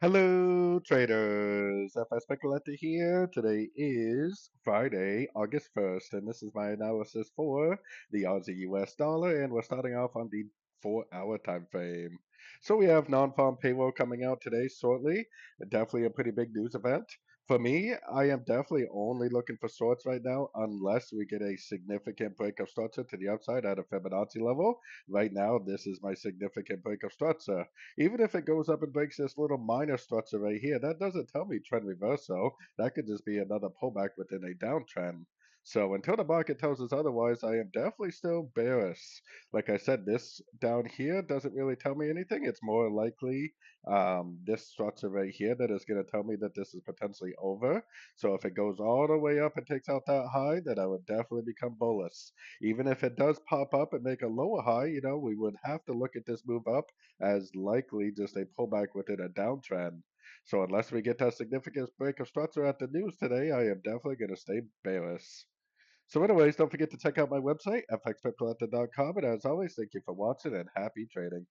Hello, traders. FX Pip Collector here. Today is Friday, August 1st, and this is my analysis for the Aussie US dollar, and we're starting off on the 4-hour time frame. So we have non-farm payroll coming out today shortly. Definitely a pretty big news event. For me, I am definitely only looking for shorts right now unless we get a significant break of structure to the upside at a Fibonacci level. Right now, this is my significant break of structure. Even if it goes up and breaks this little minor structure right here, that doesn't tell me trend reversal. That could just be another pullback within a downtrend. So until the market tells us otherwise, I am definitely still bearish. Like I said, this down here doesn't really tell me anything. It's more likely this structure right here that is going to tell me that this is potentially over. So if it goes all the way up and takes out that high, then I would definitely become bullish. Even if it does pop up and make a lower high, we would have to look at this move up as likely just a pullback within a downtrend. So unless we get that significant break of structure at the news today, I am definitely going to stay bearish. So anyways, don't forget to check out my website, fxpipcollector.com. And as always, thank you for watching and happy trading.